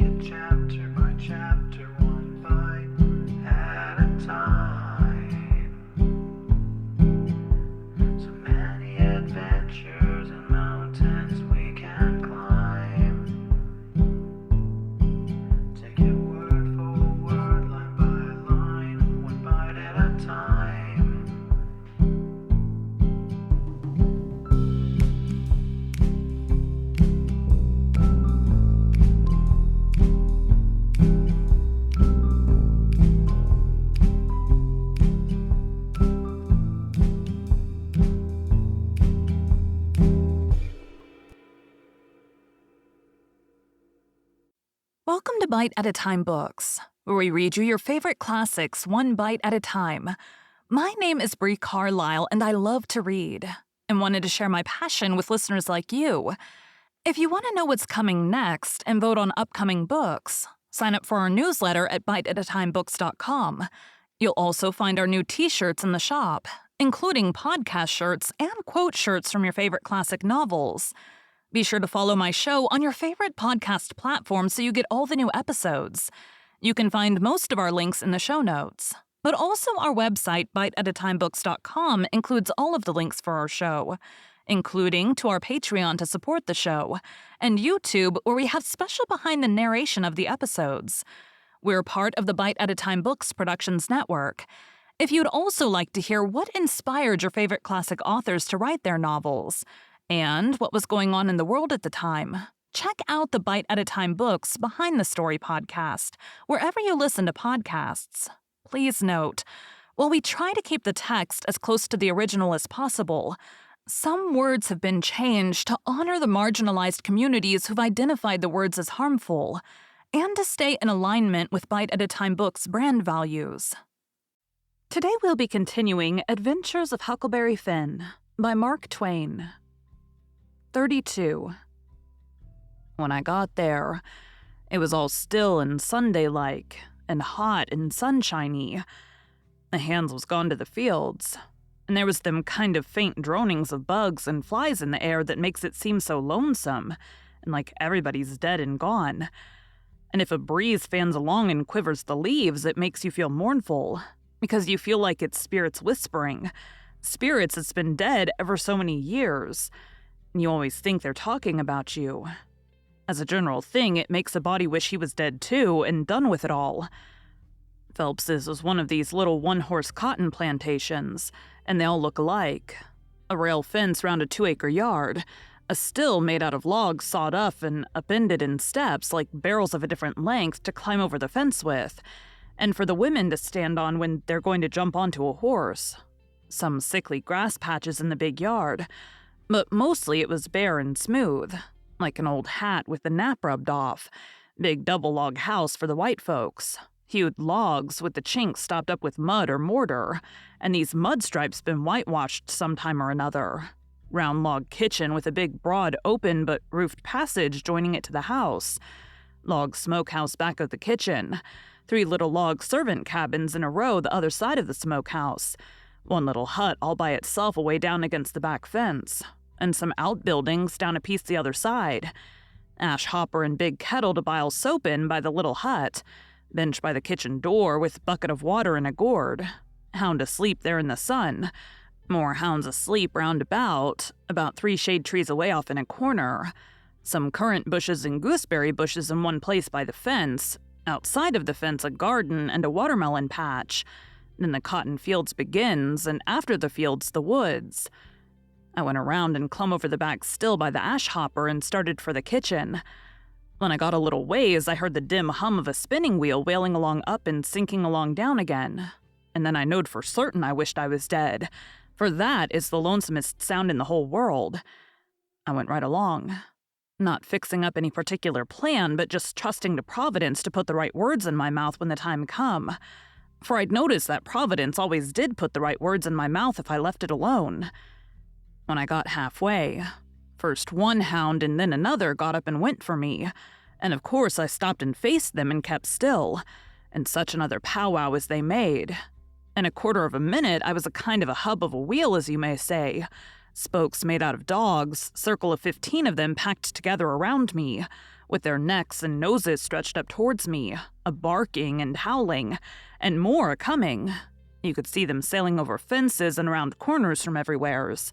it chapter by chapter, one bite at a time. So many adventures and mountains we can climb. Take it word for word, line by line, one bite at a time. Welcome to Bite at a Time Books, where we read you your favorite classics one bite at a time. My name is Bree Carlile, and I love to read, and wanted to share my passion with listeners like you. If you want to know what's coming next and vote on upcoming books, sign up for our newsletter at biteatatimebooks.com. You'll also find our new t-shirts in the shop, including podcast shirts and quote shirts from your favorite classic novels. Be sure to follow my show on your favorite podcast platform so you get all the new episodes. You can find most of our links in the show notes, but also our website, biteatatimebooks.com, includes all of the links for our show, including to our Patreon to support the show, and YouTube, where we have special behind the narration of the episodes. We're part of the Bite at a Time Books Productions Network. If you'd also like to hear what inspired your favorite classic authors to write their novels, and what was going on in the world at the time, check out the Bite at a Time Books Behind the Story podcast, wherever you listen to podcasts. Please note, while we try to keep the text as close to the original as possible, some words have been changed to honor the marginalized communities who've identified the words as harmful, and to stay in alignment with Bite at a Time Books' brand values. Today we'll be continuing Adventures of Huckleberry Finn by Mark Twain. 32. When I got there, it was all still and Sunday-like, and hot and sunshiny. The hands was gone to the fields, and there was them kind of faint dronings of bugs and flies in the air that makes it seem so lonesome, and like everybody's dead and gone. And if a breeze fans along and quivers the leaves, it makes you feel mournful, because you feel like it's spirits whispering, spirits that's been dead ever so many years. And you always think they're talking about you. As a general thing, it makes a body wish he was dead too and done with it all. Phelps's was one of these little one-horse cotton plantations, and they all look alike. A rail fence round a 2-acre yard, a still made out of logs sawed up and upended in steps like barrels of a different length to climb over the fence with, and for the women to stand on when they're going to jump onto a horse. Some sickly grass patches in the big yard, but mostly it was bare and smooth, like an old hat with the nap rubbed off, big double-log house for the white folks, hewed logs with the chinks stopped up with mud or mortar, and these mud stripes been whitewashed sometime or another, round log kitchen with a big broad open but roofed passage joining it to the house, log smokehouse back of the kitchen, 3 little log servant cabins in a row the other side of the smokehouse, one little hut all by itself away down against the back fence, and some outbuildings down a piece the other side, ash hopper and big kettle to boil soap in by the little hut, bench by the kitchen door with bucket of water and a gourd, hound asleep there in the sun, more hounds asleep round about 3 shade trees away off in a corner, some currant bushes and gooseberry bushes in one place by the fence, outside of the fence a garden and a watermelon patch, then the cotton fields begins, and after the fields the woods. I went around and clumb over the back still by the ash hopper and started for the kitchen. When I got a little ways, I heard the dim hum of a spinning wheel wailing along up and sinking along down again. And then I knowed for certain I wished I was dead, for that is the lonesomest sound in the whole world. I went right along, not fixing up any particular plan, but just trusting to Providence to put the right words in my mouth when the time come. For I'd noticed that Providence always did put the right words in my mouth if I left it alone. When I got halfway, first one hound and then another got up and went for me, and of course I stopped and faced them and kept still, and such another powwow as they made. In a quarter of a minute, I was a kind of a hub of a wheel, as you may say. Spokes made out of dogs, circle of 15 of them packed together around me, with their necks and noses stretched up towards me, barking and howling, and more coming. You could see them sailing over fences and around corners from everywheres.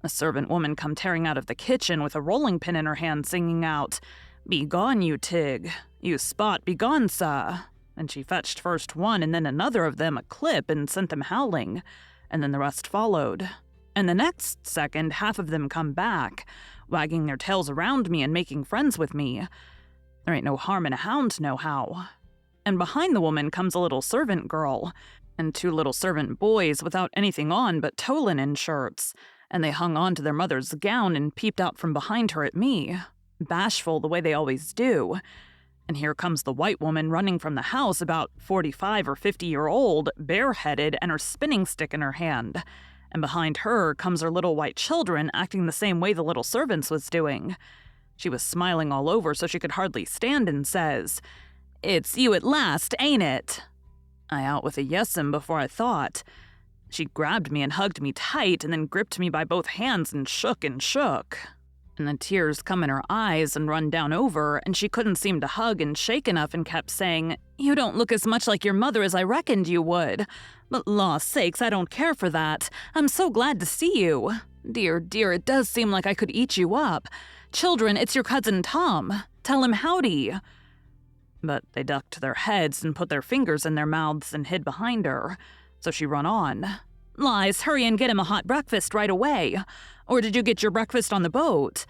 A servant woman come tearing out of the kitchen with a rolling pin in her hand, singing out, "Begone, you Tig! You Spot, begone, sir!" And she fetched first one and then another of them a clip and sent them howling, and then the rest followed. And the next second, half of them come back, wagging their tails around me and making friends with me. There ain't no harm in a hound nohow. And behind the woman comes a little servant girl, and 2 little servant boys without anything on but tow linen shirts, and they hung on to their mother's gown and peeped out from behind her at me, bashful the way they always do. And here comes the white woman running from the house, about 45 or 50-year-old, bareheaded, and her spinning stick in her hand. And behind her comes her little white children, acting the same way the little servants was doing. She was smiling all over so she could hardly stand and says, "It's you at last, ain't it?" I out with a yes'm before I thought. She grabbed me and hugged me tight and then gripped me by both hands and shook and shook. And the tears come in her eyes and run down over, and she couldn't seem to hug and shake enough and kept saying, "You don't look as much like your mother as I reckoned you would. But law sakes, I don't care for that. I'm so glad to see you. Dear, dear, it does seem like I could eat you up. Children, it's your cousin Tom. Tell him howdy." But they ducked their heads and put their fingers in their mouths and hid behind her. So she run on. "Lies, hurry and get him a hot breakfast right away. Or did you get your breakfast on the boat?"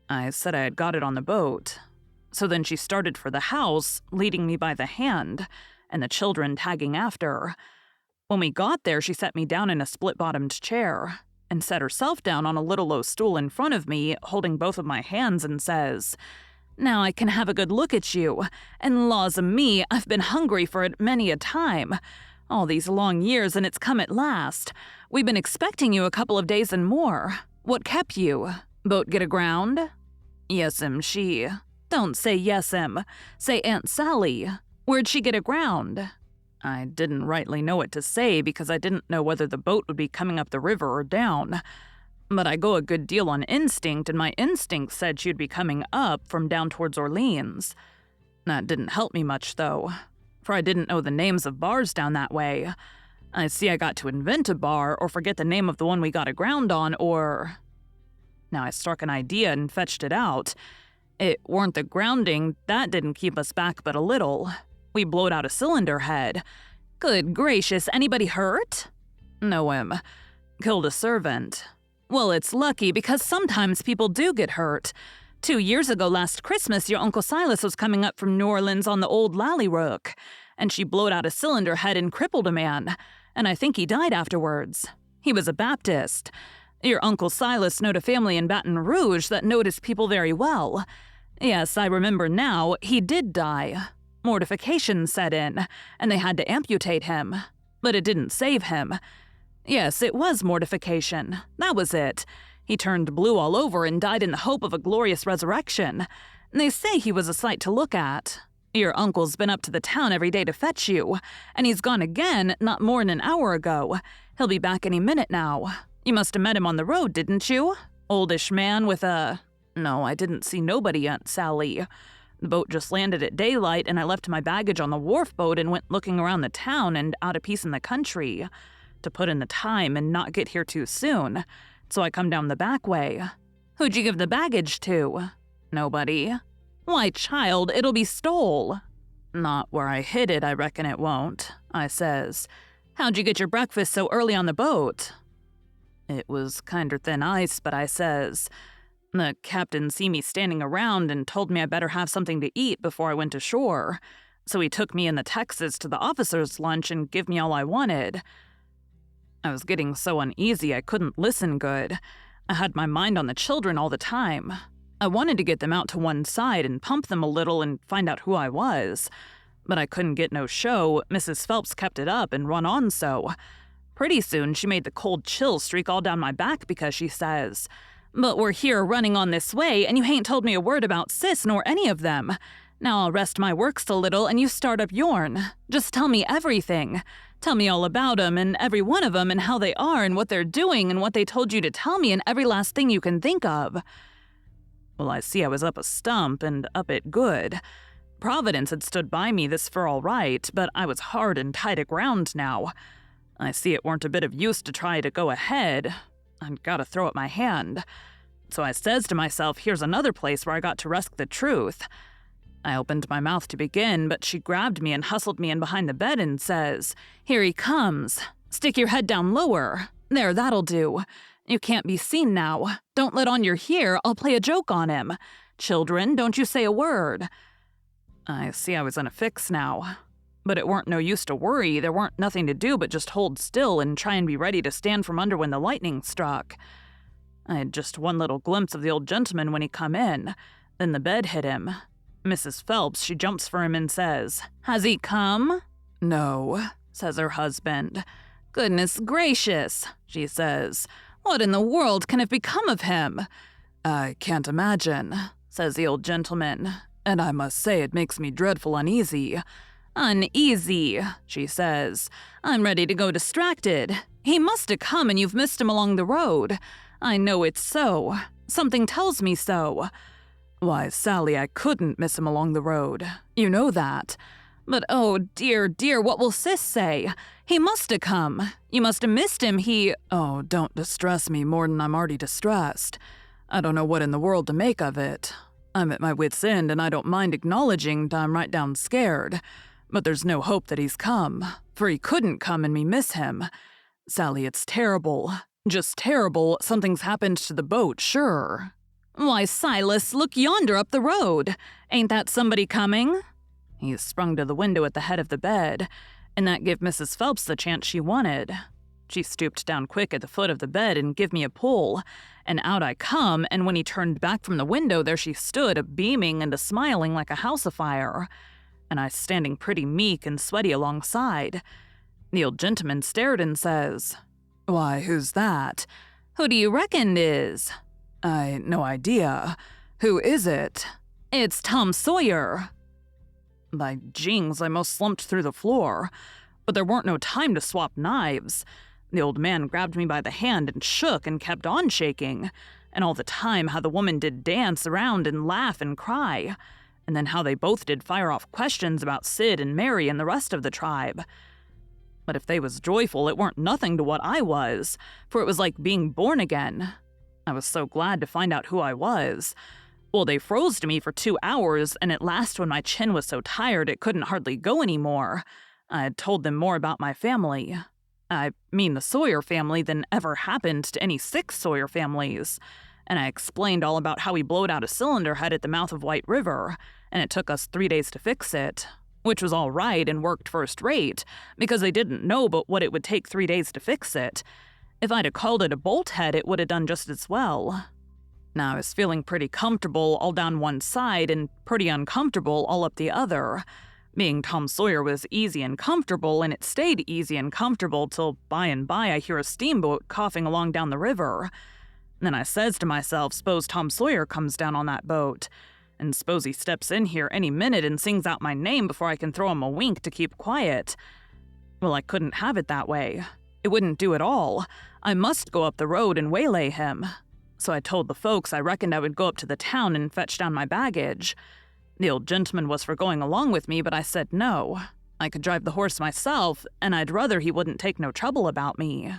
I said I had got it on the boat. So then she started for the house, leading me by the hand, and the children tagging after. When we got there, she set me down in a split-bottomed chair and sat herself down on a little low stool in front of me, holding both of my hands, and says, "Now I can have a good look at you, and laws o' me, I've been hungry for it many a time. All these long years, and it's come at last. We've been expecting you a couple of days and more. What kept you? Boat get aground?" "Yes'm, she." "Don't say yes'm. Say Aunt Sally. Where'd she get aground?" I didn't rightly know what to say because I didn't know whether the boat would be coming up the river or down. But I go a good deal on instinct, and my instinct said she'd be coming up from down towards Orleans. That didn't help me much, though, for I didn't know the names of bars down that way. I see I got to invent a bar or forget the name of the one we got aground on, or... Now I struck an idea and fetched it out. It weren't the grounding, that didn't keep us back but a little. We blowed out a cylinder head. "Good gracious, anybody hurt?" "No, killed a servant." "Well, it's lucky, because sometimes people do get hurt. 2 years ago last Christmas, your Uncle Silas was coming up from New Orleans on the old Lally-Rook, and she blowed out a cylinder head and crippled a man, and I think he died afterwards. He was a Baptist. Your Uncle Silas knowed a family in Baton Rouge that knowed his people very well. Yes, I remember now, he did die. Mortification set in, and they had to amputate him. But it didn't save him. Yes, it was mortification. That was it. He turned blue all over and died in the hope of a glorious resurrection. They say he was a sight to look at. Your uncle's been up to the town every day to fetch you, and he's gone again not more'n an hour ago. He'll be back any minute now. You must have met him on the road, didn't you? Oldish man with a... No, I didn't see nobody, Aunt Sally. The boat just landed at daylight, and I left my baggage on the wharf boat and went looking around the town and out a piece in the country to put in the time and not get here too soon. So I come down the back way. Who'd you give the baggage to? Nobody. Why, child, it'll be stole. Not where I hid it, I reckon it won't, I says. How'd you get your breakfast so early on the boat? It was kinder thin ice, but I says, the captain see me standing around and told me I better have something to eat before I went ashore. So he took me and the Texas to the officers' lunch and give me all I wanted. I was getting so uneasy I couldn't listen good. I had my mind on the children all the time. I wanted to get them out to one side and pump them a little and find out who I was. But I couldn't get no show. Mrs. Phelps kept it up and run on so. Pretty soon she made the cold chills streak all down my back because she says, "But we're here running on this way, and you hain't told me a word about Sis nor any of them. Now I'll rest my works a little and you start up yourn. Just tell me everything. Tell me all about 'em and every one of 'em and how they are and what they're doing and what they told you to tell me and every last thing you can think of." Well, I see I was up a stump and up it good. Providence had stood by me this fur all right, but I was hard and tight aground now. I see it weren't a bit of use to try to go ahead. I'd gotta throw up my hand. So I says to myself, here's another place where I got to risk the truth. I opened my mouth to begin, but she grabbed me and hustled me in behind the bed and says, "Here he comes. Stick your head down lower. There, that'll do. You can't be seen now. Don't let on you're here. I'll play a joke on him. Children, don't you say a word." I see I was in a fix now. But it weren't no use to worry. There weren't nothing to do but just hold still and try and be ready to stand from under when the lightning struck. I had just one little glimpse of the old gentleman when he come in. Then the bed hit him. Mrs. Phelps, she jumps for him and says, "Has he come?" "No," says her husband. "Goodness gracious," she says. "What in the world can have become of him?" "I can't imagine," says the old gentleman. "And I must say it makes me dreadful uneasy." "Uneasy," she says. "I'm ready to go distracted. He must have come and you've missed him along the road. I know it's so. Something tells me so." "Why, Sally, I couldn't miss him along the road. You know that." "But oh, dear, dear, what will Sis say? He must have come. You must have missed him, he—" "Oh, don't distress me more than I'm already distressed. I don't know what in the world to make of it. I'm at my wit's end, and I don't mind acknowledging I'm right down scared. But there's no hope that he's come, for he couldn't come and me miss him. Sally, it's terrible. Just terrible. Something's happened to the boat, sure." "Why, Silas, look yonder up the road. Ain't that somebody coming?" He sprung to the window at the head of the bed, and that give Mrs. Phelps the chance she wanted. She stooped down quick at the foot of the bed and give me a pull, and out I come, and when he turned back from the window, there she stood, a-beaming and a-smiling like a house afire, and I standing pretty meek and sweaty alongside. The old gentleman stared and says, "Why, who's that?" "Who do you reckon it is?" No idea. Who is it?" "It's Tom Sawyer." By jings, I most slumped through the floor. But there weren't no time to swap knives. The old man grabbed me by the hand and shook and kept on shaking. And all the time how the woman did dance around and laugh and cry. And then how they both did fire off questions about Sid and Mary and the rest of the tribe. But if they was joyful, it weren't nothing to what I was, for it was like being born again. I was so glad to find out who I was. Well, they froze to me for 2 hours, and at last when my chin was so tired it couldn't hardly go any more, I had told them more about my family. I mean the Sawyer family than ever happened to any 6 Sawyer families. And I explained all about how we blowed out a cylinder head at the mouth of White River, and it took us 3 days to fix it. Which was all right and worked first rate, because they didn't know but what it would take 3 days to fix it. If I'd have called it a bolt head, it would have done just as well. Now I was feeling pretty comfortable all down one side and pretty uncomfortable all up the other. Being Tom Sawyer was easy and comfortable, and it stayed easy and comfortable till by and by I hear a steamboat coughing along down the river. Then I says to myself, s'pose Tom Sawyer comes down on that boat, and s'pose he steps in here any minute and sings out my name before I can throw him a wink to keep quiet. Well, I couldn't have it that way. It wouldn't do at all. I must go up the road and waylay him. So I told the folks I reckoned I would go up to the town and fetch down my baggage. The old gentleman was for going along with me, but I said no. I could drive the horse myself, and I'd rather he wouldn't take no trouble about me.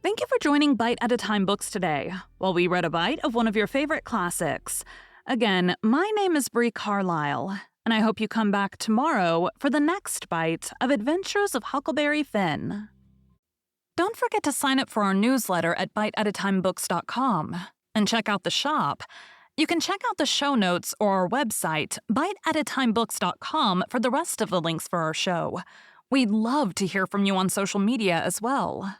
Thank you for joining Bite at a Time Books today, while we read a bite of one of your favorite classics. Again, my name is Bree Carlile, and I hope you come back tomorrow for the next bite of Adventures of Huckleberry Finn. Don't forget to sign up for our newsletter at biteatatimebooks.com and check out the shop. You can check out the show notes or our website, biteatatimebooks.com, for the rest of the links for our show. We'd love to hear from you on social media as well.